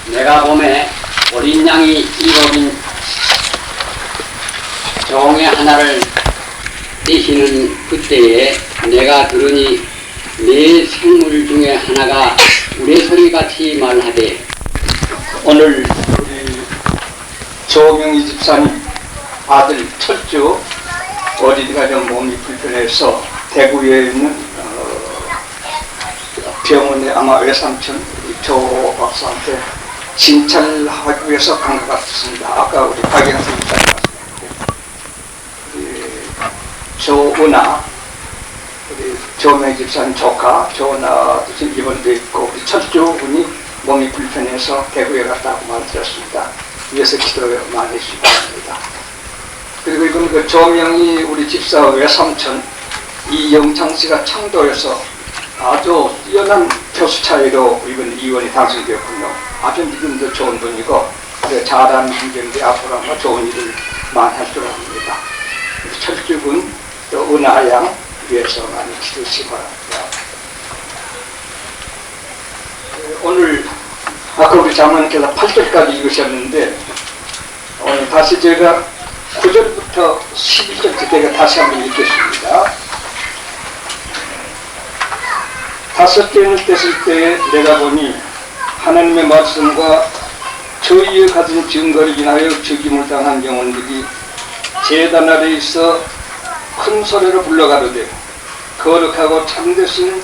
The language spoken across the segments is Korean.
내가 봄에 어린 양이 일어린 종의 하나를 떼시는 그때에 내가 들으니 내 생물 중에 하나가 우레소리같이 말하되, 오늘 우리 조명희 집사님 아들 철주 어린이가 좀 몸이 불편해서 대구에 있는 병원에 아마 외삼촌 조 박사한테 진찰하기 위해서 간 것 같습니다. 아까 우리 박영선 집사님 말씀하셨고, 조은아, 우리 조명희 집사님 조카 조은아도 지금 입원되어 있고, 우리 철주 군이 몸이 불편해서 대구에 갔다고 말드렸습니다. 위에서 기도를 많이 해주시기 바랍니다. 그리고 이건 그 조명희 우리 집사 외삼촌 이영창 씨가 청도에서 아주 뛰어난 교수 차이로 이번 의원이 당선되었군요. 아주 믿음도 좋은 분이고 잘하는 분인데 앞으로 아마 좋은 일을 많이 할 줄 압니다. 철주군 또 은하양 위해서 많이 기도하시기 바랍니다. 오늘 아까 우리 장로님께서 8절까지 읽으셨는데 오늘 다시 제가 9절부터 11절까지 다시 한번 읽겠습니다. 다섯째 해를 뗐을 때에 내가 보니 하나님의 말씀과 저희의 가진 증거를 인하여 죽임을 당한 영혼들이 제단 아래 있어 큰 소리로 불러가로되, 거룩하고 참되신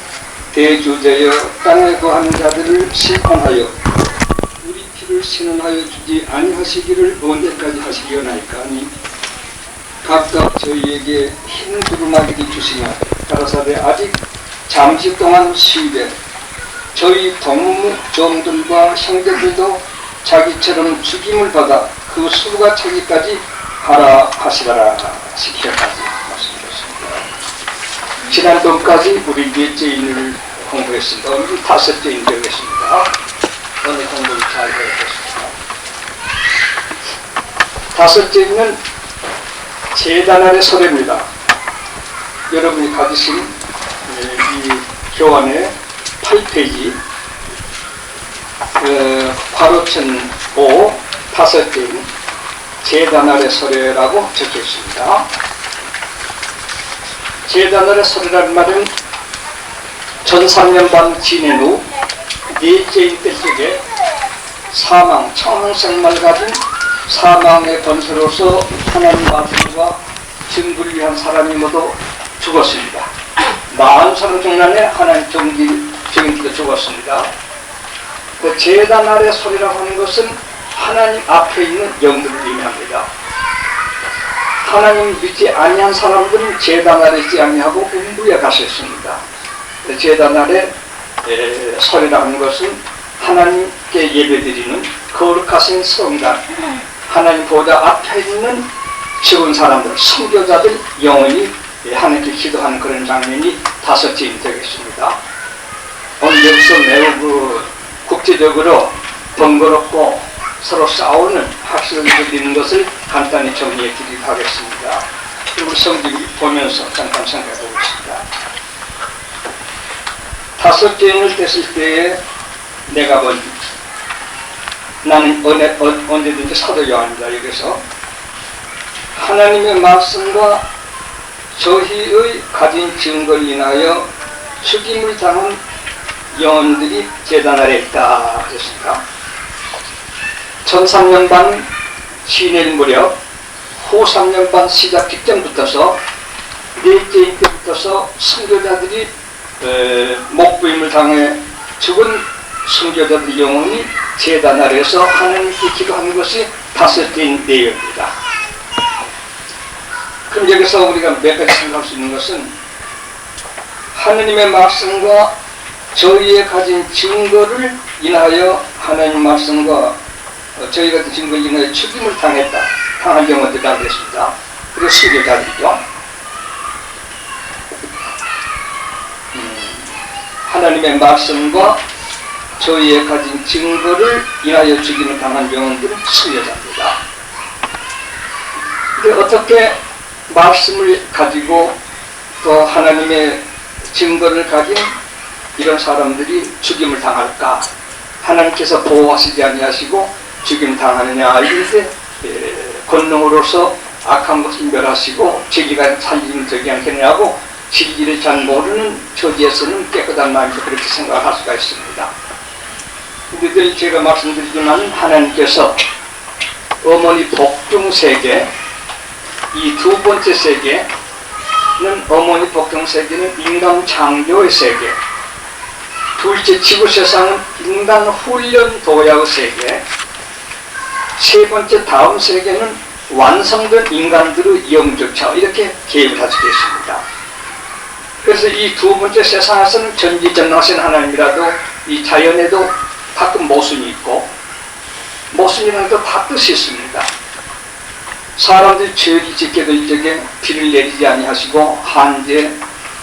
대주제여 땅에 거하는 자들을 심판하여 우리 피를 신원하여 주지 아니하시기를 언제까지 하시려나이까 하니, 각각 저희에게 흰 두루마기를 주시며 가라사대 아직 잠시 동안 쉬되 저희 동무종들과 형제들도 자기처럼 죽임을 받아 그 수가 차기까지 하라 하시라라 시켜까지 말씀드렸습니다. 지난번까지 우리 넷째 인을 공부했습니다. 오늘 다섯째 인 되겠습니다. 오늘 공부를 잘 해보겠습니다. 다섯째 인은 제단 아래 소리입니다. 여러분이 가지신 이 교환의 8페이지 괄호천 5 다섯째인 제단 아래 소래라고 적혀 있습니다. 제단 아래 소래라는 말은 1300년 반 지낸 후 넷째인 때 속에 사망, 청생말 가진 사망의 번세로서 하나님 말씀과 증거를 위한 사람이 모두 죽었습니다. 40사람 중간에 하나님 정인도 죽었습니다. 그 제단 아래 소리라고 하는 것은 하나님 앞에 있는 영들을 의미합니다. 하나님 믿지 아니한 사람들은 제단 아래 있지 아니하고 음부에 가셨습니다. 제단 아래 소리라고 하는 것은 하나님께 예배드리는 거룩하신 성단, 하나님 보좌 앞에 있는 죽은 사람들, 선교자들 영원히 하나님께 기도하는 그런 장면이 다섯째인 되겠습니다. 오늘 여기서 매우 국제적으로 번거롭고 서로 싸우는 학설을 드리는 것을 간단히 정리해 드리도록 하겠습니다. 그리고 성경 보면서 잠깐 생각해 보겠습니다. 다섯째 인을 뗐을 때에 내가 본, 나는 언제든지 사도 요한이다. 여기서 하나님의 말씀과 저희의 가진 증거를 인하여 죽임을 당한 영혼들이 제단 아래 있다 하셨습니다. 1300년 반 시낼 무렵 후 3년 반 시작 직전부터서 넷째인 때부터서 선교자들이 목부임을 당해 죽은 선교자들 영혼이 제단 아래에서 하나님께 기도하는 것이 다섯째인 내용입니다. 그럼 여기서 우리가 몇 가지 생각할 수 있는 것은 하나님의 말씀과 저희의 가진 증거를 인하여 하나님 말씀과 저희가 가진 증거를 인하여 죽임을 당한 영혼들이라고 그랬습니다. 그리고 선교자들이죠. 하나님의 말씀과 저희의 가진 증거를 인하여 죽임을 당한 영혼들은 선교자입니다. 근데 어떻게 말씀을 가지고 또 하나님의 증거를 가진 이런 사람들이 죽임을 당할까? 하나님께서 보호하시지 아니하시고 죽임 당하느냐 이런데 권능으로서 악한 것을 멸하시고 진리가 살림 되지 않겠느냐고 진리를 잘 모르는 처지에서는 깨끗한 마음에서 그렇게 생각할 수가 있습니다. 근데 늘 제가 말씀드리지만 하나님께서 어머니 복중 세계, 이 두 번째 세계는 어머니 복중 세계는 인간 창조의 세계, 둘째 지구 세상은 인간 훈련 도약의 세계, 세 번째 다음 세계는 완성된 인간들의 영적 차원, 이렇게 계획을 가지고 있습니다. 그래서 이 두 번째 세상에서는 전지전능하신 하나님이라도 이 자연에도 가끔 모순이 있고, 모순이라는 것도 다 뜻이 있습니다. 사람들이 죄를 짓게 될 적에 비를 내리지 아니하시고 한재,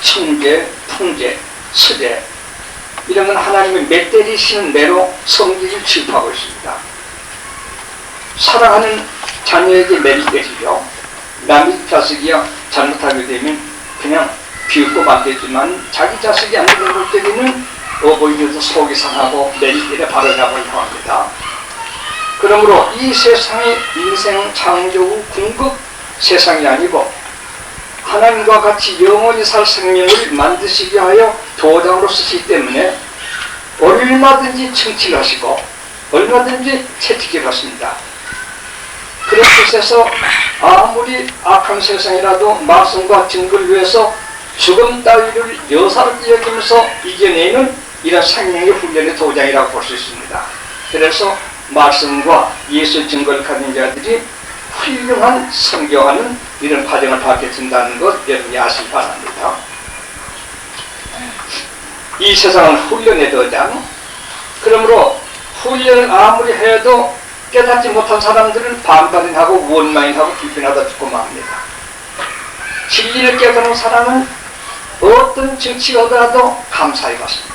청재, 풍재, 서재 이런 건 하나님의 맷때리시는 매로 성질을 취급하고 있습니다. 사랑하는 자녀에게 매를 때리죠. 남의 자식이야 잘못하게 되면 그냥 비웃고 말겠지만 자기 자식이 안 되는 때에는 어버이들도 속이 상하고 매를 때려 바로잡으려고 합니다. 그러므로 이 세상이 인생 창조 후 궁극 세상이 아니고 하나님과 같이 영원히 살 생명을 만드시기 위하여 도장으로 쓰시기 때문에 얼마든지 청취를 하시고 얼마든지 채찍질 하십니다. 그런 뜻에서 아무리 악한 세상이라도 말씀과 증거를 위해서 죽음 따위를 여사롭게 여기면서 이겨내는 이런 생명의 훈련의 도장이라고 볼 수 있습니다. 그래서 말씀과 예수 증거를 가진 자들이 훌륭한 성경하는 이런 과정을 받게 된다는 것 여러분이 아시기 바랍니다. 이 세상은 훈련의 도장. 그러므로 훈련을 아무리 해도 깨닫지 못한 사람들은 반발하고 원망하고 비판하다 죽고 맙니다. 진리를 깨닫는 사람은 어떤 정치가 오더라도 감사히 받습니다.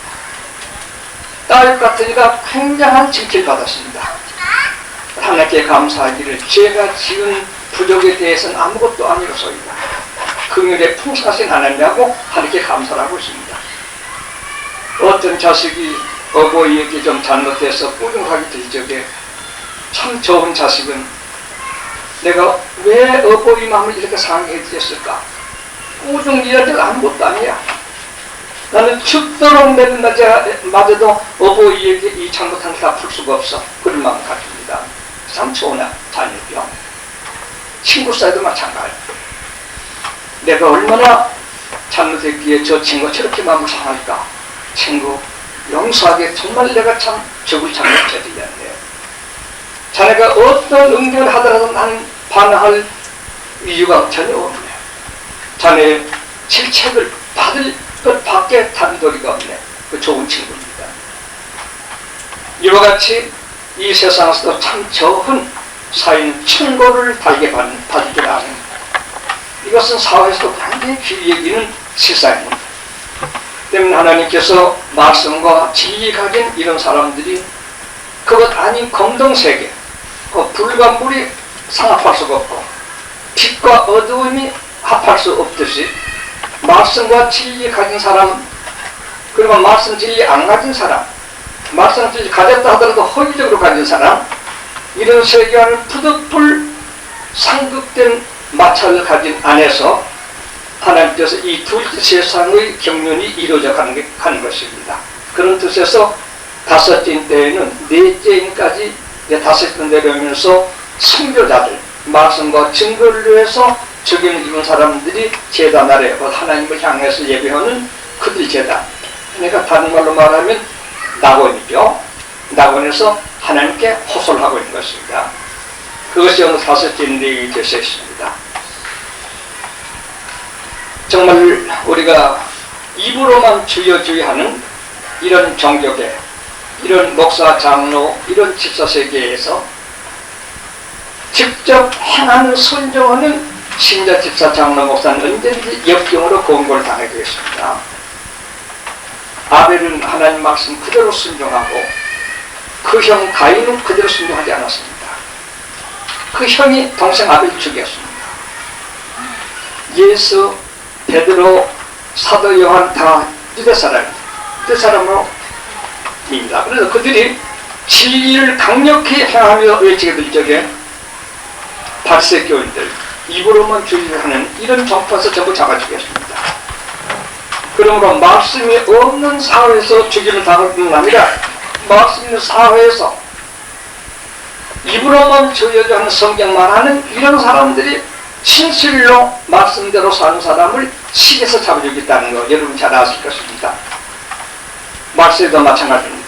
딸 같은 이가 굉장한 칭찬을 받았습니다. 하나님께 감사하기를 제가 지은 부족에 대해서는 아무것도 아니로소이다. 긍휼에 풍성하신 하나님이라고 하나님께 감사를 하고 있습니다. 어떤 자식이 어버이에게 좀 잘못해서 뿌둥하게 될 적에 참 좋은 자식은 내가 왜 어버이 마음을 이렇게 상하게 해주셨을까? 꾸중이라도 아무것도 아니야. 나는 죽도록 내려맞아도 어버이에게 이 잘못한 다 풀 수가 없어. 그런 마음을 가집니다. 참 좋은 자녀죠. 친구 사이도 마찬가지. 내가 얼마나 잘못했기에 저 친구가 저렇게 마음을 상할까? 친구 용서하게 정말 내가 참 적을 잘못해야 되는데 자네가 어떤 응대를 하더라도 나는 반항할 이유가 전혀 없네. 자네의 질책을 받을 것 밖에 다른 도리가 없네. 그 좋은 친구입니다. 이와 같이 이 세상에서도 참 적은 사인 충고를 달게 받기를 하는 이것은 사회에서도 굉장히 귀히 여기는 실상입니다. 때문에 하나님께서 말씀과 진리 가진 이런 사람들이 그것 아닌 공동세계, 불과 물이 상합할 수가 없고 빛과 어두움이 합할 수 없듯이 말씀과 진리 가진 사람, 그리고 말씀 진리 안 가진 사람, 말씀 진리 가졌다 하더라도 허위적으로 가진 사람, 이런 세계와는 부득불 상극된 마찰을 가진 안에서 하나님께서 이 둘째 세상의 경륜이 이루어져 가는 것입니다. 그런 뜻에서 다섯째인 때에는 넷째인까지 다섯째 내려오면서 선교자들, 말씀과 증거를 위해서 적용을 입은 사람들이 제단 아래 하나님을 향해서 예배하는 그들 제단. 그러니까 다른 말로 말하면 낙원이죠. 낙원에서 하나님께 호소를 하고 있는 것입니다. 그것이 오늘 다섯째 내용이 될 수 있습니다. 정말 우리가 입으로만 주여주의하는 이런 종교계, 이런 목사, 장로, 이런 집사세계에서 직접 행하는 순종하는 신자, 집사, 장로, 목사는 언제든지 역경으로 공고를 당하게 되었습니다. 아벨은 하나님 말씀 그대로 순종하고 그 형 가인은 그대로 순종하지 않았습니다. 그 형이 동생 아벨을 죽였습니다. 예수, 베드로, 사도 요한 다 유대 사람으로 입니다. 그래서 그들이 진리를 강력히 행하며 외치게 될 적에 바리새 교인들 입으로만 주의를 하는 이런 정파에서 전부 잡아주겠습니다. 그러므로 말씀이 없는 사회에서 죽임을 당할 뿐만 아니라 말씀 있는 사회에서 입으로만 주의하는 성경만 하는 이런 사람들이 진실로 말씀대로 사는 사람을 식에서 잡아주겠다는 거 여러분 잘 아실 것입니다. 말세도 마찬가지입니다.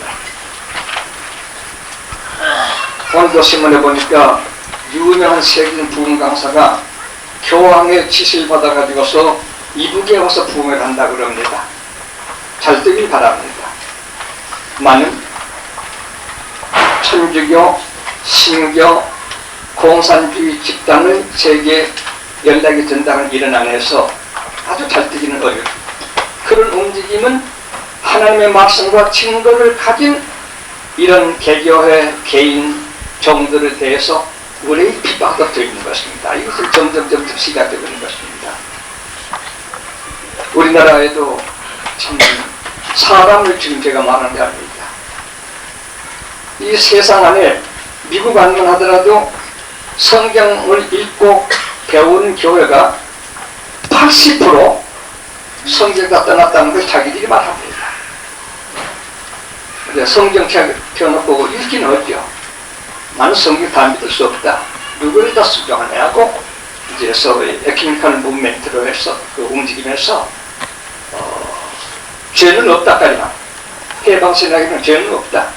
오늘도 신문에 보니까 유명한 세계인 부흥 강사가 교황의 지시를 받아가지고서 이북에 와서 부흥을 한다 그럽니다. 잘 되길 바랍니다. 많은 천주교, 신교, 공산주의 집단의 세계 연락이 된다는 이런 안에서 아주 잘 되기는 어려워요. 그런 움직임은 하나님의 말씀과 증거를 가진 이런 개교회 개인 종들에 대해서 우리의 핍박도 되어 있는 것입니다. 이것을 점점 시작되고 있는 것입니다. 우리나라에도 참 사람을 지금 제가 말하는 게 아닙니다. 이 세상 안에 미국 안만 하더라도 성경을 읽고 배우는 교회가 80% 성경가 떠났다는 걸 자기들이 말합니다. 성경책 펴놓고 읽기는 어렵죠. 나는 성경 다 믿을 수 없다. 누구를 다 수정하냐 하고 이제 소위 에큐메니컬 무브멘트로 해서 그 움직이면서 죄는 없다까지만 해방신학에는 죄는 없다.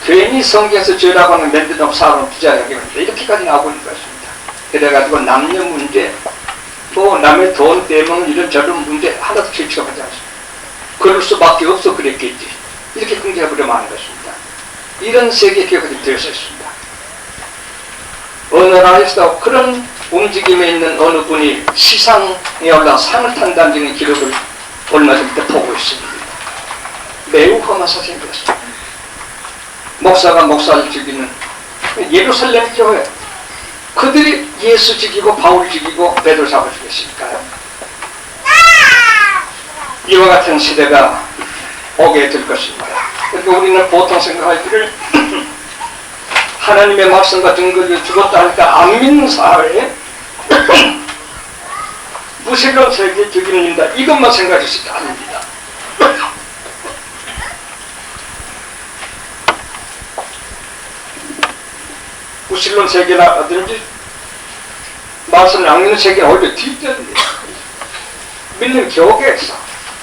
괜히 성경에서 죄라고 하는 맨드업 사람 부자에게는 이렇게까지 나오고 있는 것입니다. 그래가지고 남녀 문제, 뭐 남의 돈 때문에 이런 저런 문제 하나도 질척하지 않습니다. 그럴 수밖에 없어 그랬겠지. 이렇게 긍정해버리면 하는 것입니다. 이런 세계 기업이 되어 있습니다. 어느 나라에서도 그런 움직임에 있는 어느 분이 시상에 올라 상을 탄다는 기록을 얼마 전부터 보고 있습니다. 매우 험한 사실이었습니다. 목사가 목사를 죽이는 예루살렘 교회, 그들이 예수 죽이고 바울 죽이고 베드로 잡아주겠습니까요? 이와 같은 시대가 오게 될 것입니다. 그러니까 우리는 보통 생각하기를 하나님의 말씀과 증거를 죽었다 하니까 안 믿는 사회에 무신론 세계에 죽이는 인다, 이것만 생각했을 때 아닙니다. 무신론 세계라든지 말씀을 안 믿는 세계는 오히려 뒷전입니다. 믿는 교계에서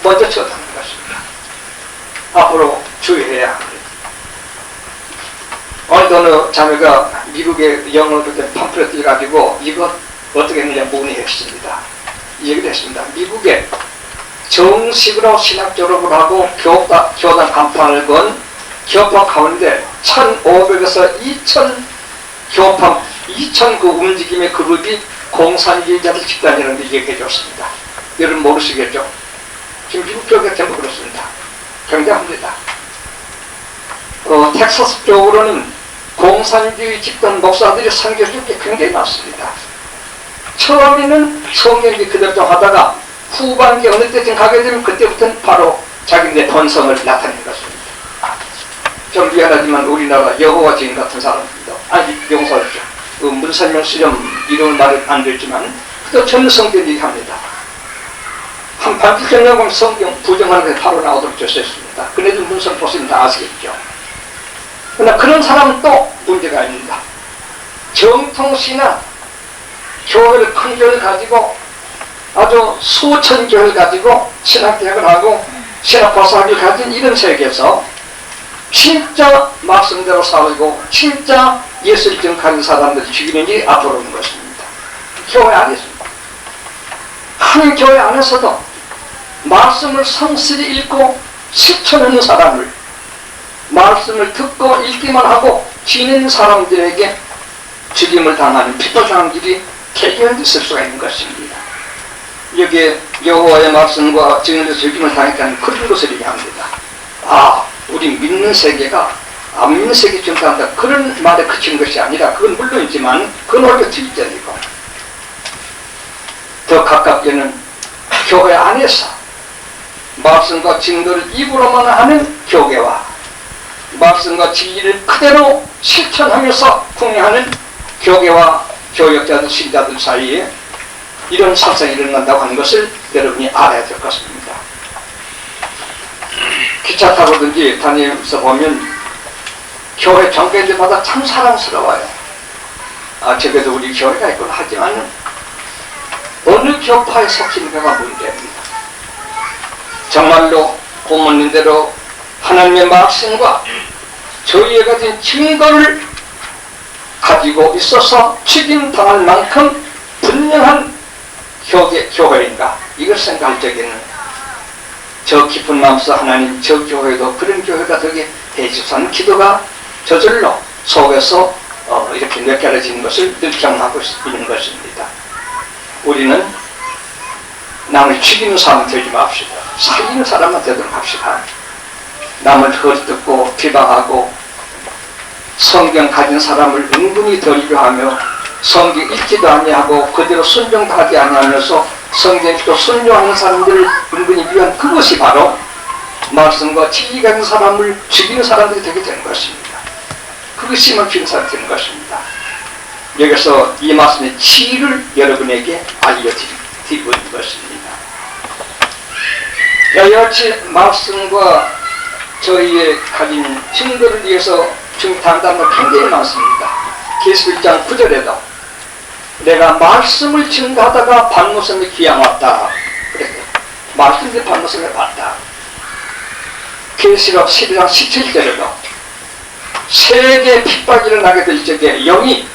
먼저 쳐다보는 것입니다. 앞으로 주의해야 합니다. 오늘도 어느 자매가 미국의 영어로 된 팜플렛을 가지고 이것 어떻게 했느냐 문의했습니다. 이 얘기를 했습니다. 미국에 정식으로 신학 졸업을 하고 교단 간판을 건 교파 가운데 1500에서 2000 교파 2000 그 움직임의 그룹이 공산주의자들 집단이라는 데 얘기해 줬습니다. 여러분 모르시겠죠? 지금 미국 교회가 전부 그렇습니다. 굉장합니다. 텍사스 쪽으로는 공산주의 집단 목사들이 선교할 게 굉장히 많습니다. 처음에는 성경기 그대로 하다가 후반기 어느 때쯤 가게 되면 그때부터는 바로 자기네 본성을 나타내는 것입니다. 좀 미안하지만 우리나라 여호와 증인 같은 사람들도 아니 용서하십시오. 문선명 수렴 이름은 말은 안 되지만 또 전부 성경 얘기합니다. 한 반기 전에 성경 부정하는 게 바로 나오도록 되었습니다. 그네들 문선 보시면 다 아시겠죠. 그러나 그런 사람은 또 문제가 있습니다. 정통신학 교회를 큰 교회를 가지고 아주 수천 교회를 가지고 신학대학을 하고 신학박사학위를 가진 이런 세계에서 진짜 말씀대로 살고 진짜 예수를 증거하는 사람들을 죽이는 일이 앞으로 오는 것입니다. 교회 안에서입니다. 한 교회 안에서도 말씀을 성실히 읽고 실천하는 사람을 말씀을 듣고 읽기만 하고 지는 사람들에게 죽임을 당하는 핍박당하는 일이 개개인도 있을 수가 있는 것입니다. 여기에 여호와의 말씀과 증인으로 죽임을 당했다는 그런 것을 얘기합니다. 아, 우리 믿는 세계가 안 믿는 세계 증가한다, 그런 말에 그친 것이 아니라 그건 물론이지만 그건 오히려 뒷전이고 더 가깝게는 교회 안에서 말씀과 증거를 입으로만 하는 교계와 말씀과 진리를 그대로 실천하면서 궁리하는 교계와 교역자들, 신자들 사이에 이런 사상이 일어난다고 하는 것을 여러분이 알아야 될 것입니다. 기차 타고든지 다니면서 보면 교회 정교회들마다 참 사랑스러워요. 저게도 우리 교회가 있구나 하지만 어느 교파에 속hin가가 문제입니다. 정말로 고문님대로 하나님의 말씀과 저희에 가진 증거를 가지고 있어서 책임당할 만큼 분명한 교회인가? 이걸 생각할 적에는 저 깊은 마음속 하나님 저 교회도 그런 교회가 되게 해주사는 기도가 저절로 속에서 이렇게 느껴지는 것을 늘 경험하고 있는 것입니다. 우리는 남을 죽이는 사람 되지 맙시다. 살리는 사람만 되도록 합시다. 남을 헐뜯고 비방하고 성경 가진 사람을 은근히 덜려하며 성경 읽지도 아니하고 그대로 순종도 하지 아니하면서 성경도 순종하는 사람들을 은근히 위한 그것이 바로 말씀과 진리가 있는 사람을 죽이는 사람들이 되게 되는 것입니다. 그것이만 죽이는 사람이 되는 것입니다. 여기서 이 말씀의 치를 여러분에게 알려드리고 있는 것입니다. 여하치 말씀과 저희의 가진 증거를 위해서 중탄다는 건 굉장히 많습니다. 계시록 1장 9절에도 내가 말씀을 증거하다가 반모섬에 귀양 왔다. 그랬어요. 말씀이 반모섬에 왔다. 계시록 12장 17절에도 세계 핍박이 일어나게 될 적에 영이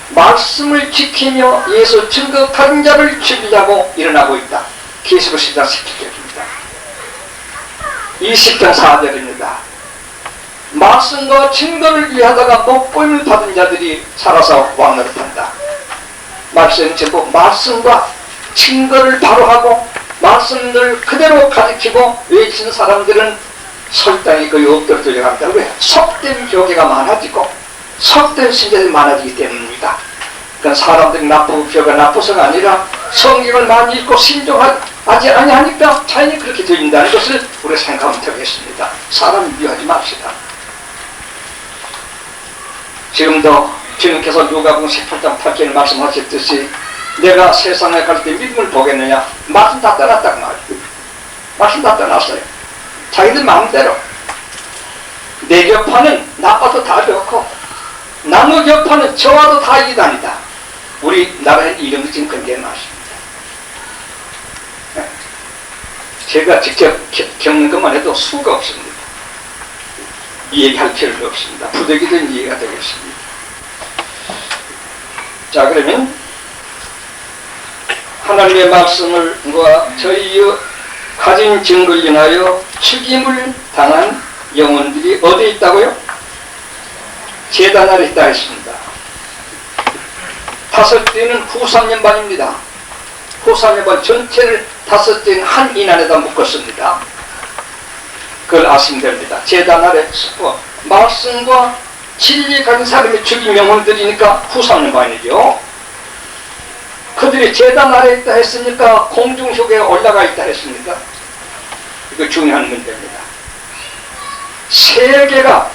말씀을 지키며 예수 증거하는 자를 죽이려고 일어나고 있다. 계시록 12장 17절입니다. 20장 4절입니다. 말씀과 증거를 위하다가 목보임을 받은 자들이 살아서 왕노릇한다. 말씀은 전부 말씀과 증거를 바로하고 말씀을 그대로 가르치고 외치는 사람들은 설당이 거의 없도록 들려갑니다. 왜? 속된 교계가 많아지고 속된 신자들이 많아지기 때문입니다. 그러니까 사람들이 나쁘고 교가 나쁘서가 아니라 성경을 많이 읽고 신종하지 아니하니까 자연히 그렇게 들린다는 것을 우리가 생각하면 되겠습니다. 사람을 미워하지 맙시다. 지금도 주님께서 누가복음 18장 8절에 말씀하셨듯이 내가 세상에 갈 때 믿음을 보겠느냐? 말씀 다 떠났다고 말이에요. 말씀 다 떠났어요. 자기들 마음대로 내 격파는 나빠도 다 좋고 남의 격파는 저와도 다 이단이다. 우리 나라에 이런 게 지금 굉장히 많습니다. 제가 직접 겪는 것만 해도 수가 없습니다. 이 얘기할 필요가 없습니다. 부득이든 이해가 되겠습니다. 자, 그러면 하나님의 말씀과 저희의 가진 증거를 인하여 죽임을 당한 영혼들이 어디에 있다고요? 제단 아래 있다 했습니다. 5대는 후삼년반입니다. 후삼년반 전체를 5대는 한 인안에다 묶었습니다. 그걸 아시면 됩니다. 제단 아래 말씀과 진리에 가진 사람이 죽인 영혼들이니까 후삼년반이죠. 그들이 제단 아래 있다 했으니까 공중효계에 올라가 있다 했습니까? 이거 중요한 문제입니다. 세계가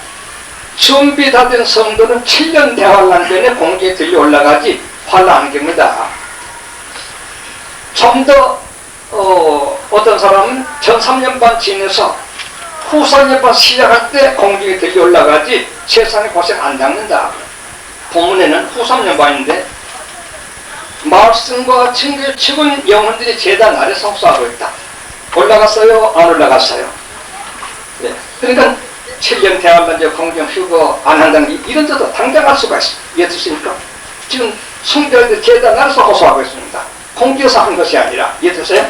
준비 다 된 성도는 7년 대환란 전에 공중에 들려 올라가지 환란 안 겁니다. 좀 더 어떤 사람은 전 3년 반 지내서 후 3년 반 시작할 때 공중에 들려 올라가지 세상에 고생 안 당는다. 본문에는 후 3년 반인데 말씀과 증거를 죽은 영혼들이 제단 아래 성수하고 있다. 올라갔어요? 안 올라갔어요? 네. 그러니까 7년 대환란제 공중 휴거 안 한다는 게 이런 데도 당장 할 수가 있어요. 이해되십니까? 지금 성도들 제단 아래서 호소하고 있습니다. 공중에서 한 것이 아니라 이해되세요?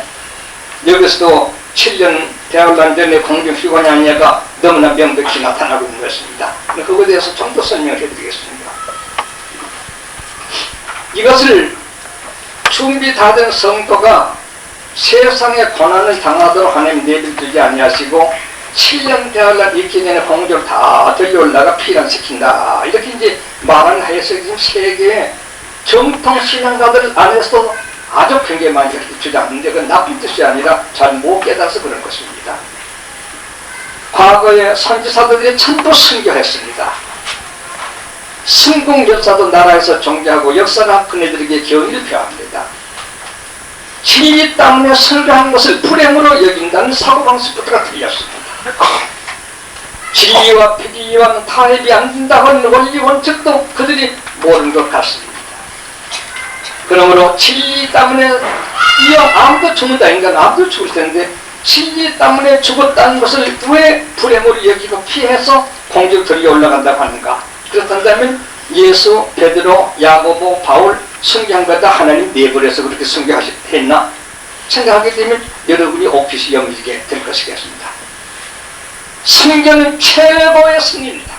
여기서도 7년 대환란 전에 공중 휴거냐 아니냐가 너무나 명백히 나타나고 있는 것입니다. 그거에 대해서 좀 더 설명을 해드리겠습니다. 이것을 준비 다 된 성도가 세상의 고난을 당하도록 하나님 내버려두지 아니하시고 7년 대환란 있기 전에 공중을 다 들려올라가 피란시킨다. 이렇게 이제 말을 해서 지금 세계의 정통 신앙가들 안에서도 아주 굉장히 많이 그렇게 주장하는데 그건 나쁜 뜻이 아니라 잘 못 깨달아서 그런 것입니다. 과거에 선지사들이 전부 순교했습니다. 승공열사도 나라에서 존경하고 역사가 그네들에게 경의를 표합니다. 진리 때문에 선교한 것을 불행으로 여긴다는 사고방식부터가 틀렸습니다. 진리와 비리와는 타협이 안 된다고 하는 원리 원칙도 그들이 모르는 것 같습니다. 그러므로 진리 때문에 아무도 죽는다, 인간 아무도 죽을 텐데 진리 때문에 죽었다는 것을 왜 불행으로 여기고 피해서 공중 들이 올라간다고 하는가? 그렇다면 예수, 베드로, 야고보, 바울 순교한 거다 하나님 내버려서 그렇게 순교했나? 생각하게 되면 여러분이 옥빛이 여미게 될 것이겠습니다. 순교는 최고의 승리입니다.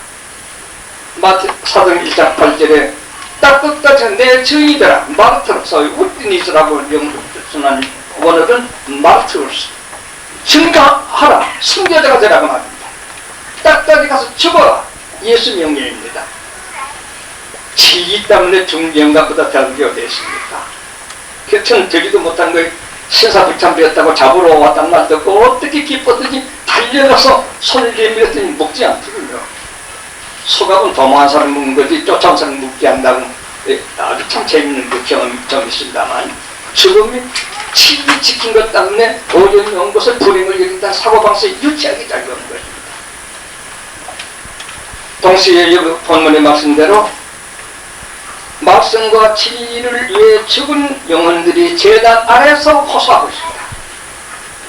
사도행 1장 8절에 딱 끝까지 내 증인이더라 마르트로서 우티니스라고 영문한 원어는 마르트로스 증거하라 순교자가 되라고 말합니다. 딱까지 가서 죽어라 예수 명령입니다. 진리 때문에 중경감보다 다른 게 어디 있습니까? 저는 되지도 못한 거에 신사불참되었다고 잡으러 왔단 말 듣고 어떻게 기뻤더니 달려가서 손을 내밀었더니 먹지 않더군요. 소갑은 도망한 사람 먹는 거지 쫓아온 사람 먹지 않는다고 아주 참 재밌는 그 경험이 좀 있습니다만 죽음이 진리 지킨 것 때문에 어려움이 온 것을 불행을 여긴다는 사고방식이 유치하게 잘 되는 것입니다. 동시에 여기 본문의 말씀대로 말씀과 진리를 위해 죽은 영혼들이 제단 아래서 호소하고 있습니다.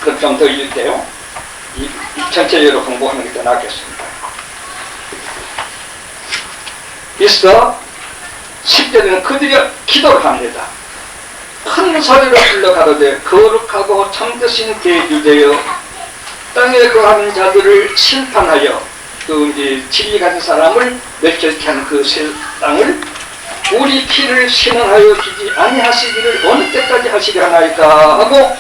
그럼 좀 더 읽을게요. 이 전체적으로 공부하는 게 더 낫겠습니다. 있어 10절에는 그들이 기도를 합니다. 큰 소리로 불러 가로되 거룩하고 참되신 대주되어 땅에 거하는 자들을 심판하여 그 이제 진리 가진 사람을 멸절케 하는 그 세상을 우리 피를 신앙하여 주지 아니하시기를 어느 때까지 하시려 하나이까 하고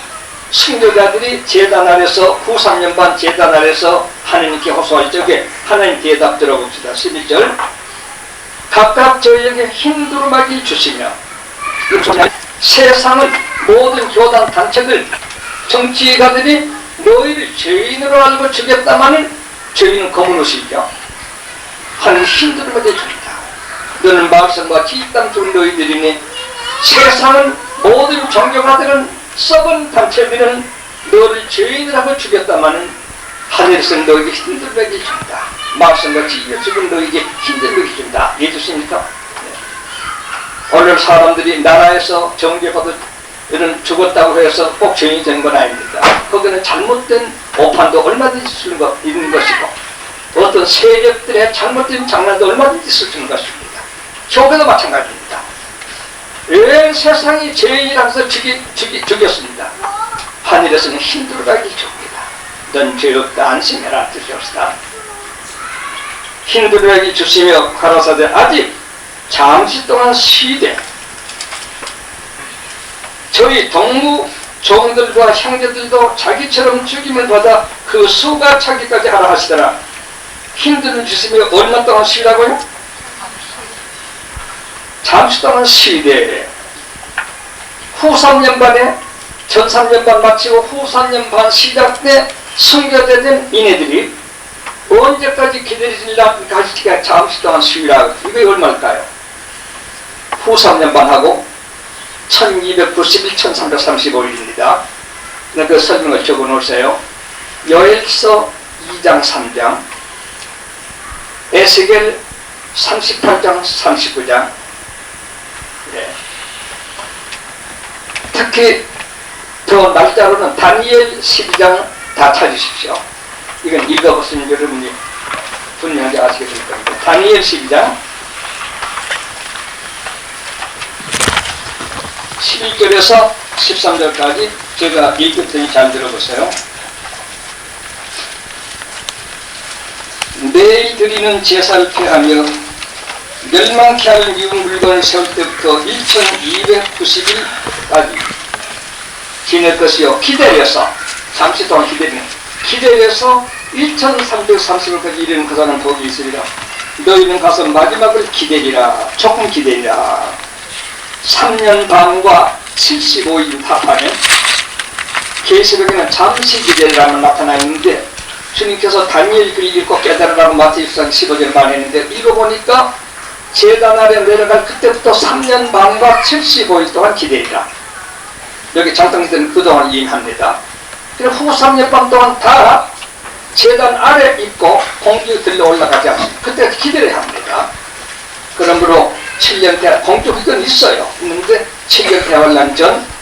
순교자들이 제단 아래서 후 3년 반 제단 아래서 하나님께 호소할 적에 하나님 대답 들어봅시다. 11절 각각 저희에게 흰두루마기 주시며 세상은 모든 교단 단체들 정치가들이 너희를 죄인으로 알고 죽였다마는 죄인은 검은 옷이죠. 하나님 흰두루마기 줍니다. 너는 말씀과 지땅 중 너희들이니 세상은 모든 종교가들은 썩은 단체들은 너를 죄인이라고 죽였다마는 하늘에서 너에게 흰두루마기 준다. 말씀과 지위를 죽은 너에게 흰두루마기 준다. 해주십니까? 네. 오늘 사람들이 나라에서 정죄받은 이런 죽었다고 해서 꼭 죄인이 되는 건 아닙니다. 거기는 잘못된 오판도 얼마든지 있는 것이고 어떤 세력들의 잘못된 장난도 얼마든지 있을 수 있는 것입니다. 교회도 마찬가지입니다. 왜 세상이 죄인이라고 해서 죽였습니다. 하늘에서는 흰두루마기 줍니다. 넌 죄 없다 안심해라 뜻이옵시다. 흰두루마기 주시며 가라사대 아직 잠시 동안 쉬되 저희 동무 종들과 형제들도 자기처럼 죽임을 받아 그 수가 차기까지 하라 하시더라. 흰두루마기 주시며 얼마 동안 쉬라고요? 잠시 동안 쉬되 후 3년 반에 전 3년 반 마치고 후 3년 반 시작 때 순교되던 이네들이 언제까지 기다리려고 하시기가 잠시 동안 쉬라. 이게 얼마일까요? 후 3년 반하고 1291, 1335일입니다. 그 설명을 적어 놓으세요. 요엘서 2장 3장 에스겔 38장 39장 네. 특히 더 날짜로는 다니엘 12장 다 찾으십시오. 이건 읽어보시면 여러분이 분명하게 아시게 될 겁니다. 다니엘 12장 11절에서 13절까지 제가 읽을 테니 잘 들어보세요. 매일 드리는 제사를 폐하며 멸망케 할 미운 물건을 세울 때부터 1290일까지 지낼 것이요. 기다려서 잠시 동안 기다려서 1330일까지 이르는 그 사람 복이 있으리라. 너희는 가서 마지막을 기다리라. 조금 기다리라. 3년 반과 75일 합하면 계시록에는 잠시 기다리라면 나타나 있는데 주님께서 다니엘 글 읽고 깨달으라고 마태복음 15절 말했는데 읽어보니까 제단 아래 내려갈 그때부터 3년 반과 75일 동안 기다리라. 여기 장성기들은 그동안 임합니다. 그리고 후 3년 반 동안 다 제단 아래 있고 공주 들러 올라가지 않습니다. 그때 기다려야 합니다. 그러므로 7년 대 공주기는 있어요. 있는데 7년 대환란 전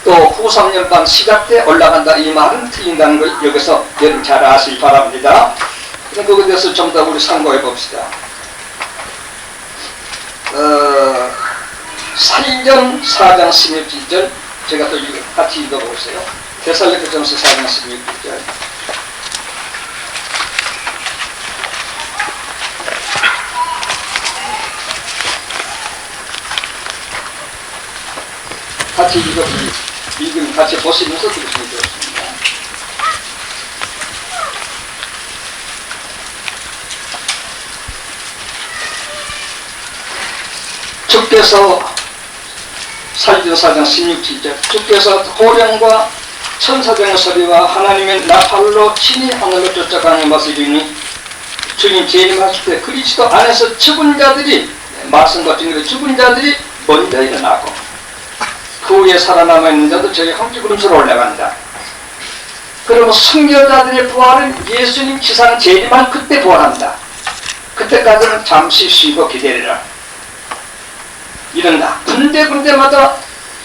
또 후 3년 반 시작 때 올라간다 이 말은 틀린다는 걸 여기서 여러분 잘 아시기 바랍니다. 그럼 그것에 대해서 좀 더 우리 참고해 봅시다. 사도행전 4장 16절 제가 또 이거 같이 읽어보세요. 데살로니가전서 4장 16절. 같이 읽으면 같이 보시면서 들으시면 되겠습니다. 주께서 사도행전 4장 16절 주께서 호령과 천사장의 소리와 하나님의 나팔로 친히 하늘로 쫓아가는 것을 이니 주님 재림하실 때 그리스도 안에서 죽은 자들이 말씀과 증거로 죽은 자들이 먼저 일어나고 그 후에 살아남아있는 자도 저희 함께 구름수로 올라간다. 그리고 순교자들의 부활은 예수님 지상 재림한 그때 부활한다. 그때까지는 잠시 쉬고 기다리라. 이런다. 군데군데마다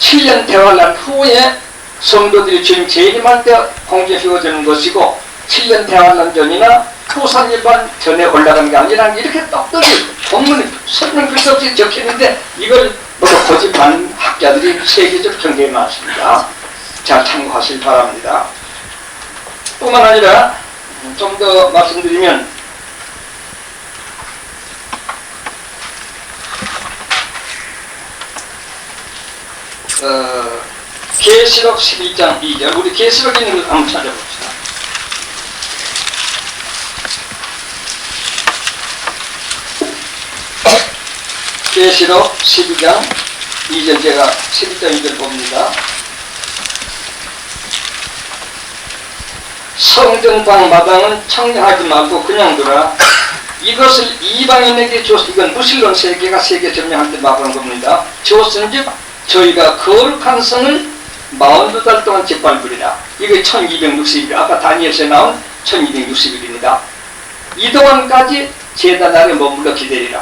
7년 대환란 후에 성도들이 주님 재림할 때 공중에 휘어지는 것이고 7년 대환란 전이나 후산일반 전에 올라가는 게 아니라 이렇게 떡떡이 본문에 설명 글씨 없이 적혀있는데 이걸 모두 고집한 학자들이 세계적 경계에 많습니다. 잘 참고하시기 바랍니다. 뿐만 아니라 좀 더 말씀드리면 계시록 12장 2절 우리 계시록 있는 걸 한번 찾아봅시다. 계시록 12장 2절 제가 12장 2절 봅니다. 성전방 마당은 청량하지 말고 그냥 두라. 이것을 이방인에게 줬 이건 무신론 세계가 세계 점령할 때 말하는 겁니다. 줬은즉 저희가 거룩한 성을 42달 동안 짓밟으리라. 이게 1260일 아까 다니엘서에 나온 1260일입니다. 이동안까지 제단 아래 머물러 기다리라.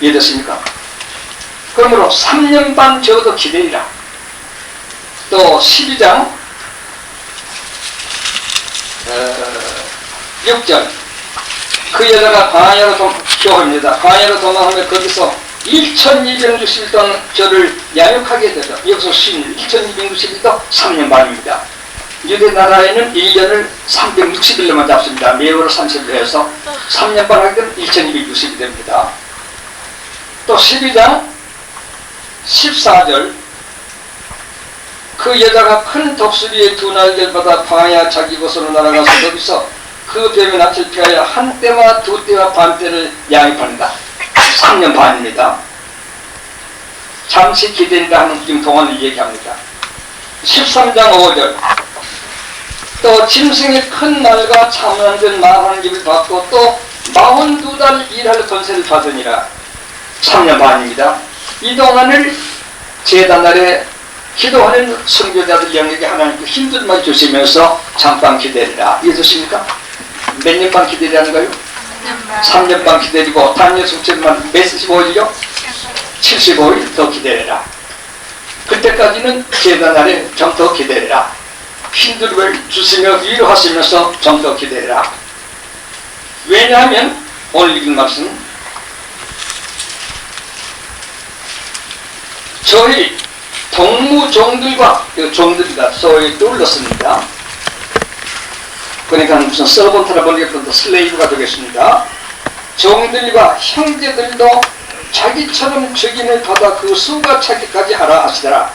이해됐습니까? 그러므로 3년 반 적어도 기다리라. 또 12장 6절 그 여자가 광야로 기호합니다. 광야로 도망하며 거기서 1260일 동안 저를 양육하게 되죠. 여기서 쉰 1260일도 3년 반입니다. 유대 나라에는 1년을 360일로만 잡습니다. 매월 30일 해서 3년 반 하게 되면 1260이 됩니다. 또 12장 14절 그 여자가 큰 독수리의 두 날개를 받아 광야 자기 곳으로 날아가서 거기서 그 뱀의 낯을 피하여 한 때와 두 때와 반 때를 양육한다. 3년 반입니다. 잠시 기다리라 하는 지금 동안을 얘기합니다. 13장 5절 또 짐승의 큰 말과 참난된 말하는 입을 받고 또 42달 일할 권세를 받으니라. 3년 반입니다. 이 동안을 제단 아래 기도하는 선교자들 영역에 하나님께 힘든 말 주시면서 잠깐 기다리라. 이해되십니까? 몇 년 반 기다리라는 거예요? 3년 반 기다리고 다니엘 숙제만 몇 15일이요? 75일 더 기다려라. 그때까지는 제단 아래 좀 더 기다려라. 힘든 말 주시며 위로하시면서 좀 더 기다려라. 왜냐하면 오늘 읽은 말씀 저희 동무종들과 종들이다 소위 뚫렸습니다. 그러니까 무슨 서번트나 번역부터 슬레이브가 되겠습니다. 종들과 형제들도 자기처럼 적임을 받아 그 수가 차기까지 하라 하시더라.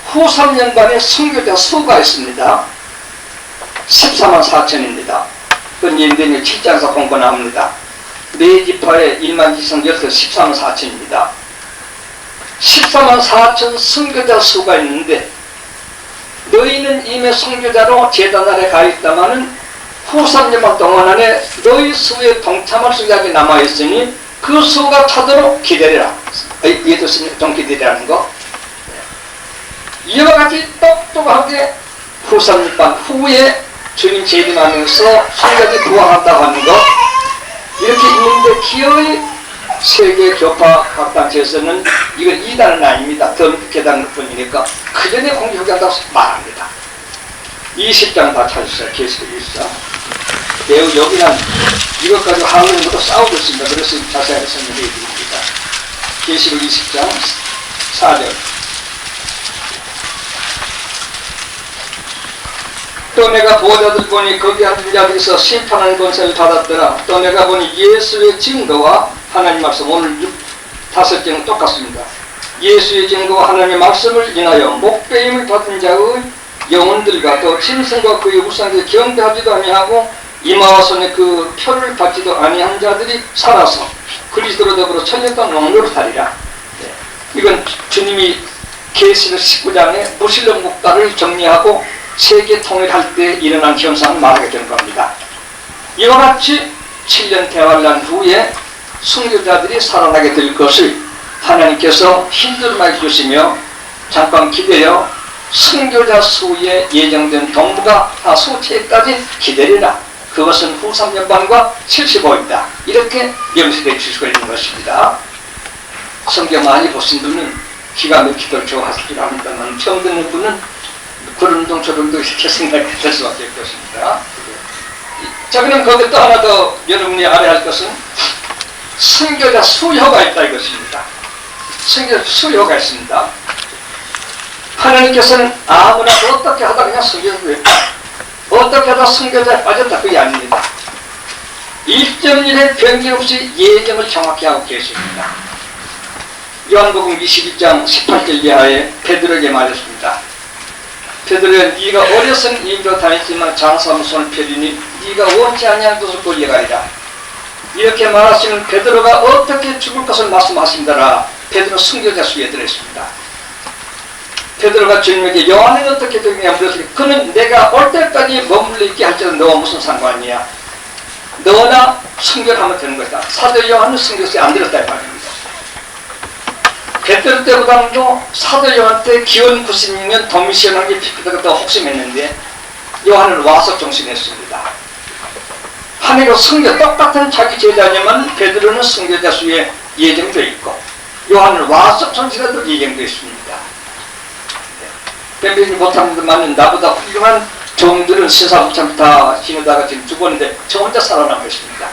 후 3년 반에 선교자 수가 있습니다. 14만 4천입니다. 그건 예언대니 7장에서 공부 나옵니다. 네 지파의 1만 지성 14만 4천입니다. 14만 4천 선교자 수가 있는데 너희는 이미 선교자로 제단 아래 가 있다마는 후 3년만 동안 안에 너희 수에 동참할 수약이 남아있으니 그 수가 차도록 기다리라. 이해도 좀 기다리라는 거. 이와 같이 똑똑하게 후 3년반 후에 주님 재림하면서 성경이 부활한다고 하는 거 이렇게 있는데 기어이 세계 교파 각단체에서는 이건 이단은 아닙니다. 덤계단일 뿐이니까 그 전에 공개하겠다고 말합니다. 20장 다 찾으세요. 계시록 24. 매우 여기는 이것 가지고 한국인들도 싸우고 있습니다. 그래서 자세하게 설명해 드립니다. 계시록 20장 4절. 또 내가 보호자들 보니 거기 앉은 자들에서 심판하는 권세를 받았더라. 또 내가 보니 예수의 증거와 하나님 말씀, 오늘 5장은 똑같습니다. 예수의 증거와 하나님의 말씀을 인하여 목배임을 받은 자의 영혼들과 또 짐승과 그의 우상에 경배하지도 아니하고 이마와 손에 그 표를 받지도 아니한 자들이 살아서 그리스도로 더불어 천년간 왕노를 하리라. 이건 주님이 계시록 19장에 무신론 국가를 정리하고 세계 통일할 때 일어난 현상을 말하게 된 겁니다. 이와 같이 7년 대환란 후에 순교자들이 살아나게 될 것을 하나님께서 힌두르마해 주시며 잠깐 기다려 순교자 수에 예정된 동부가 다 수체까지 기다리라. 그것은 후 3년 반과 75이다. 이렇게 명시되어 주시고 있는 것입니다. 성경 많이 보신 분은 기가 막히도록 좋아하실 줄 압니다만 처음 듣는 분은 그런 동 저런 동 이렇게 생각될 수밖에 없습니다. 자, 그럼 거기 또 하나 더 여러분이 알아야 할 것은 선교자 수요가 있다 이것입니다. 선교자 수요가 있습니다. 하나님께서는 아무나 어떻게 하다 그냥 선교자가 됐다. 어떻게 하다 선교자에 빠졌다 그게 아닙니다. 1.1의 변경 없이 예정을 정확히 하고 계십니다. 요한복음 22장 18절 이하에 베드로에게 말했습니다. 베드로야, 네가 어려서는 이리로 다녔지만 장사하면 손을 펴리니 네가 원치 아니한 것을 돌려가리라. 이렇게 말하시는 베드로가 어떻게 죽을 것을 말씀하신다라. 베드로 순교자 수에 들어있습니다. 베드로가 주님에게 요한은 어떻게 되느냐 물었으니 그는 내가 올 때까지 머물러 있게 할지라도 너와 무슨 상관이야. 너나 순교하면 되는 것이다. 사도 요한은 순교수에 안 들었다 이 말입니다. 베드로 때보다도 사도 요한 때 기원 96년 도미시언왕이 피피다가 더 혹심했는데 요한은 와서 정신했습니다. 하늘과 순교 똑같은 자기 제자냐면 베드로는 순교자 수에 예정되어 있고 요한은 와서 정신에도 예정되어 있습니다. 뱀뱀이 못하는 것만은 나보다 훌륭한 종들은 세사부참 다 지내다가 지금 죽었는데 저 혼자 살아남아 있습니다.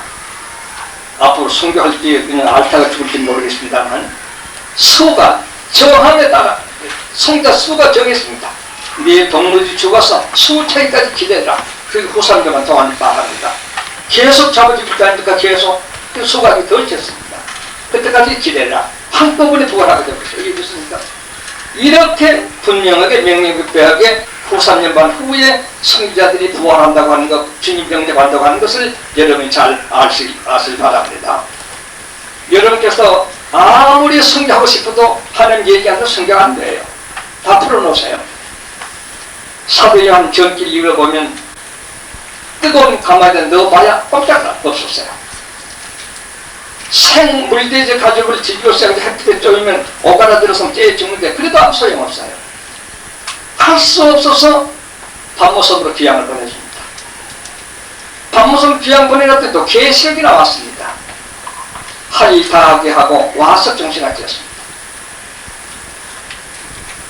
앞으로 순교할 때 그냥 앓다가 죽을지 모르겠습니다만 수가 정함에 따라 성자 수가 정했습니다. 네 동물이 죽어서 수 차이까지 기다려라. 그게 후삼교만 동안 말합니다. 계속 잡아주겠다니까 계속 그 수가 덜 쳤습니다. 그때까지 기다려라. 한꺼번에 부활하게 되었어요. 이게 무슨입니까? 이렇게 분명하게 명명백백하게 후 3년 반 후에 성자들이 부활한다고 하는 것, 주님 영접한다고 하는 것을 여러분이 잘 아실 바랍니다. 여러분께서 아무리 성경하고 싶어도 하나님 얘기하는 성경 안 돼요. 다 풀어놓으세요. 사도 요한 전길 읽어보면 뜨거운 가마에다 넣어봐야 꼼짝 없었어요. 생물대제 가죽을 지지고 시작해서 햇빛에 쪼이면 오가라들어서 째에 죽는데 그래도 아무 소용없어요. 할 수 없어서 밤모섬으로 귀향을 보내줍니다. 밤모섬 귀향 보내놨더니 또 계시록이 나왔습니다. 할 일 다 하게 하고 와서 정신하게 했습니다.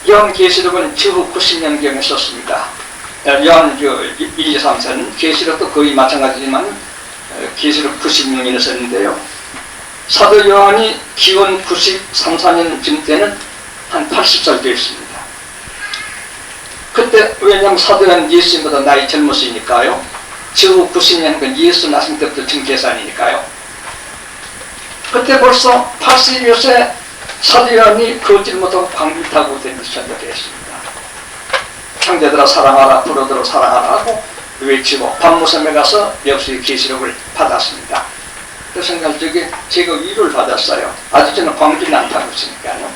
요한 계시록은 주후 90년경에 썼습니다. 요한 1, 2, 3, 4는 계시록도 거의 마찬가지지만 계시록 96년에 썼는데요. 사도 요한이 기원 93, 4년쯤 때는 한 80살 되었습니다. 그때 왜냐하면 사도 요한 예수님보다 나이 젊었으니까요. 주후 90년은 예수 나신 때부터 증계산이니까요. 그때 벌써 80여 세 사도 요한이 걷질 못하고 방귀를 타고 다니면서 전도했습니다. 형제들아 사랑하라, 브로들아 사랑하라 하고 외치고 밤모섬에 가서 역시 계시록을 받았습니다. 그 생각 중에 제가 위로를 받았어요. 아직 저는 광주는 안 타고 있으니까요.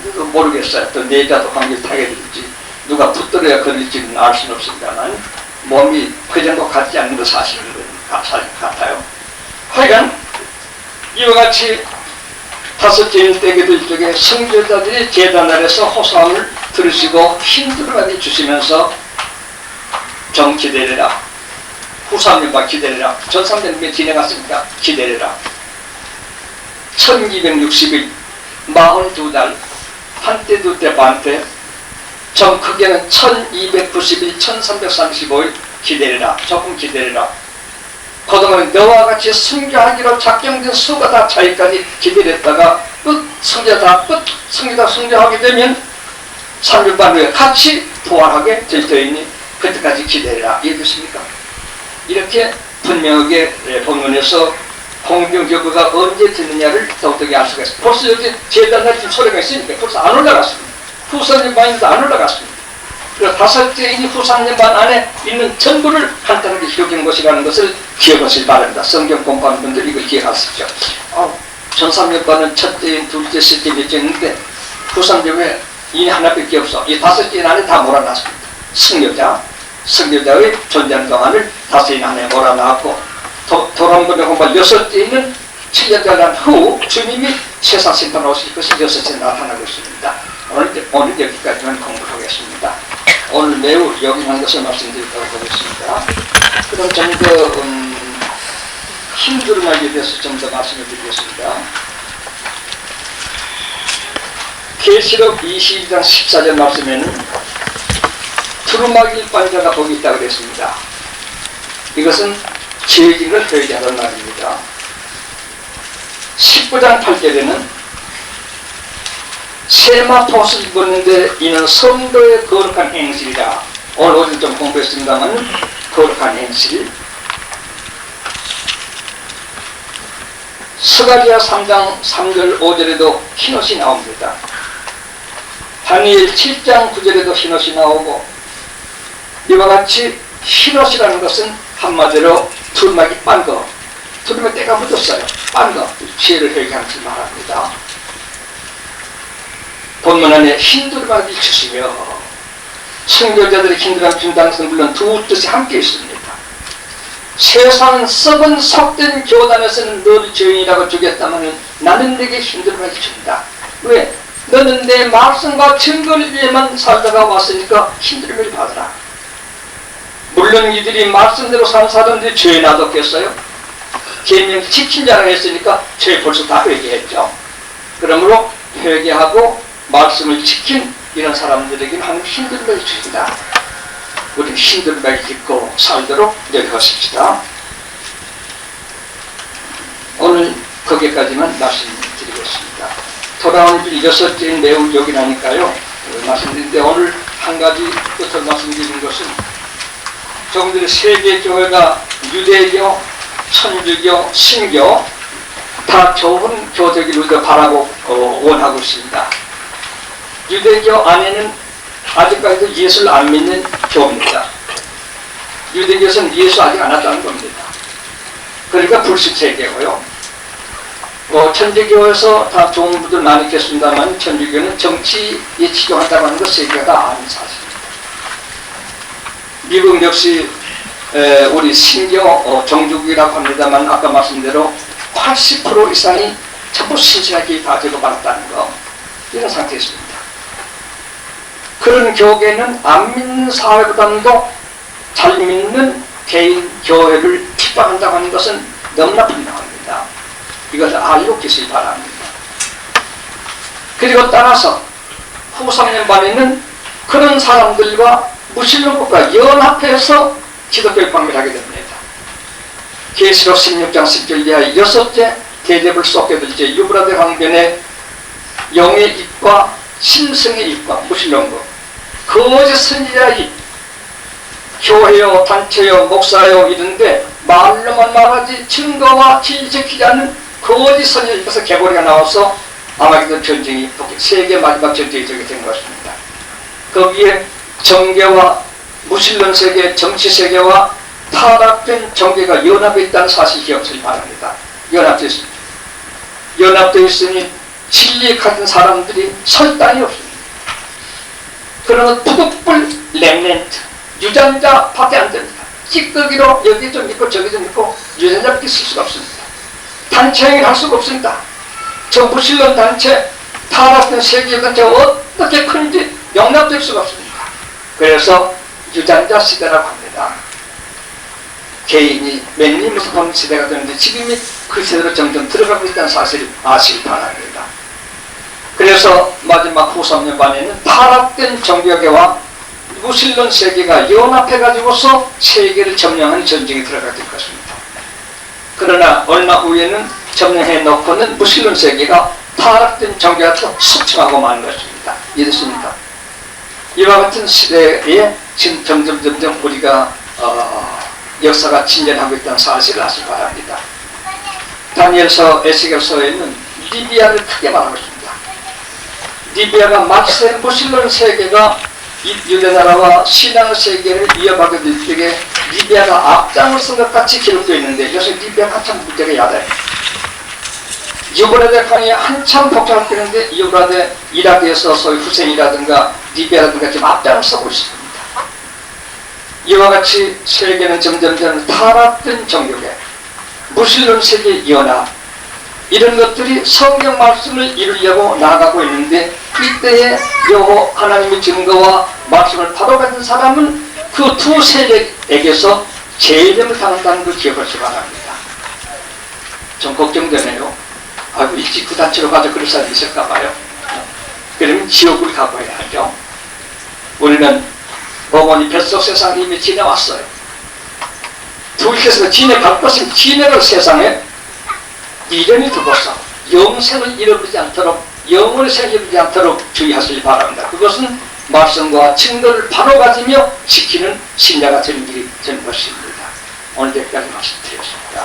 그래도 모르겠어요. 또 내자도 광주를 타게 될지 누가 붙들어야 걸릴지는 알 수는 없습니다만 몸이 그 정도 같지 않는 거 사실은 같아요. 하여간 이와 같이 다섯째 때기들 쪽에 선교자들이 제단 아래서 호소함을 들으시고 힘들어하게 주시면서 좀 기다려라. 후삼년만 기다려라. 전300년 지나갔으니까 기다려라. 1260일 42달 한때 두때 반때 좀 크게는 1290일 1335일 기다려라. 조금 기다려라. 그동안 너와 같이 순교하기로 작정된 수가 다 차이까지 기다렸다가 성자 다 순교하게 되면 3일 반 후에 같이 부활하게 될 터이니 그때까지 기다려라. 이해됐습니까? 이렇게 분명하게 본문에서 공동교구가 언제 듣느냐를 더욱더 알 수가 있습니다. 벌써 여기 제단날 지금 소리가 있으니까 벌써 안 올라갔습니다. 후 3년 반에도 안 올라갔습니다. 그래서 다섯째이니 후 3년 반 안에 있는 전부를 간단하게 기록한 것이라는 것을 기억하시기 바랍니다. 성경 공부하는 분들 이걸 기억하십시오. 전 3년 반은 첫째인, 둘째, 셋째, 넷째 있는데 후 3년 왜 이니 하나밖에 없어. 이 다섯째 안에 다 몰아놨습니다. 성교자의 존재하는 동안을 다섯째 안에 몰아놨고 돌아온 번에 공부할 여섯째는 7년 난 후 주님이 세상 심판에 오실 것이 여섯째 나타나고 있습니다. 오늘 여기까지만 공부하겠습니다. 오늘 매우 요긴한 것을 말씀드리도록 하겠습니다. 그럼 좀 더 힘들음하게 대해서 좀 더 말씀을 드리겠습니다. 계시록 22장 14절 말씀에는 두루마기 반자가 거기 있다고 그랬습니다. 이것은 죄진을 회개하는 말입니다. 19장 8절에는 세마포옷을 입었는데 이는 성도의 거룩한 행실이라. 오늘 어제 좀 공부했습니다만 거룩한 행실. 스가랴 3장 3절 5절에도 흰옷이 나옵니다. 다니엘 7장 9절에도 흰옷이 나오고 이와 같이 흰옷이라는 것은 한마디로 두루마기 빤 거. 두루마기 때가 묻었어요. 빤 거. 죄를 회개하지 말합니다. 본문 안에 흰 두루마기 주시며 선교자들의 흰 두루마기 준다는 것은 물론 두 뜻이 함께 있습니다. 세상 썩은 속된 교단에서는 너를 죄인이라고 주겠다면 나는 내게 흰 두루마기 준다. 왜? 너는 내 말씀과 증거를 위해만 살다가 왔으니까 흰 두루마기 받으라. 물론 이들이 말씀대로 사는 사람들이 죄에 놔뒀겠어요? 계명 지킨 자라 했으니까 죄 벌써 다 회개했죠. 그러므로 회개하고 말씀을 지킨 이런 사람들에게는 하나님 힘들게 주신다. 우리 힘들게 입고 살도록 노력하십시다. 오늘 거기까지만 말씀드리겠습니다. 돌아오는 주 여섯째인 매우 요긴하니까요. 말씀드리는데 오늘 한 가지 끝으로 말씀드리는 것은 조금 전에 세계 교회가 유대교, 천주교, 신교 다 좋은 교되기를 바라고 원하고 있습니다. 유대교 안에는 아직까지도 예수를 안 믿는 교입니다. 유대교에서는 예수 아직 안 왔다는 겁니다. 그러니까 불신세계고요. 천주교에서 다 좋은 분들 많이 계십니다만 천주교는 정치에 치중한다고 하는 것 세계가 아닌 사실입니다. 미국 역시 우리 신교 정주국이라고 합니다만 아까 말씀대로 80% 이상이 전부 신실하게 다 제거받았다는 거 이런 상태에 있습니다. 그런 교계는 안 믿는 사회보다도 잘 믿는 개인 교회를 핍박한다고 하는 것은 너무나 분명합니다. 이것을 알고 계시기 바랍니다. 그리고 따라서 후 3년 반에는 그런 사람들과 무신론국가 연합해서 기독교를 방문하게 됩니다. 계시록 16장 10절 이하 여섯째 대접을 쏟게 될 때 유브라데 강변에 영의 입과 심성의 입과 무신론국 거짓 선지자의 교회요 단체요 목사요 이런데 말로만 말하지 증거와 지키지 않는 거짓 선지자의 입에서 개고리가 나와서 아마게도 전쟁이 세계 마지막 전쟁이 저게 된 것입니다. 거기에 정계와 무신론 세계, 정치 세계와 타락된 정계가 연합해 있다는 사실 기억하시기 바랍니다. 연합되어 있습니다. 연합되어 있으니 진리 같은 사람들이 설단이 없습니다. 그러면 부득불 렘넨트, 유전자 밖에 안 됩니다. 찌꺼기로 여기 좀 있고 저기 좀 있고 유전자밖에 쓸 수가 없습니다. 단체행위를 할 수가 없습니다. 저 무신론 단체, 타락된 세계 단체가 어떻게 큰지 용납될 수가 없습니다. 그래서 유전자 시대라고 합니다. 개인이 맨님에서 보는 시대가 되는데 지금이 그 시대로 점점 들어가고 있다는 사실을 아시기 바랍니다. 그래서 마지막 후 3년반에는 타락된 종교계와 무신론 세계가 연합해가지고서 세계를 점령하는 전쟁에 들어가게 될 것입니다. 그러나 얼마 후에는 점령해 놓고는 무신론 세계가 타락된 종교가 또 숙청하고 마는 것입니다. 이해됐습니까? 이와 같은 시대에 지금 점점 우리가 역사가 진전하고 있다는 사실을 아시기 바랍니다. 다니엘서 에스겔서에는 리비아를 크게 말하고 있습니다. 리비아가 마치 무신론 세계가 유대나라와 신앙 세계를 이어가게 될 때에 리비아가 앞장을 쓴 것 같이 기록되어 있는데 요새 리비아가 참 문제가 야단해요. 유브라데 강이 한참 복잡했는데 유브라데 이라크에서 소위 후센이라든가 리비아라든가 지금 앞장을 서고 있습니다. 이와 같이 세계는 점점 타락된 종교계, 무신론 세계 연합 이런 것들이 성경 말씀을 이루려고 나아가고 있는데 이때에 여호 하나님의 증거와 말씀을 바로 받은 사람은 그 두 세력에게서 제점을 당한다는 걸 기억하시기 바랍니다. 좀 걱정되네요. 아이고 일찍 그 단체로 가서 그럴 사람이 있을까 봐요. 그러면 지옥을 각오해야 하죠. 우리는 어머니 뱃속 세상 이미 지내왔어요. 둘께서 지내갈 것은 지내를 세상에 미련이 두고서 영생을 잃어버리지 않도록 영혼의 생을 잃어버리지 않도록 주의하시기 바랍니다. 그것은 말씀과 증거를 바로 가지며 지키는 신자가 되는 길이 되는 것입니다. 오늘 여기까지 말씀드리겠습니다.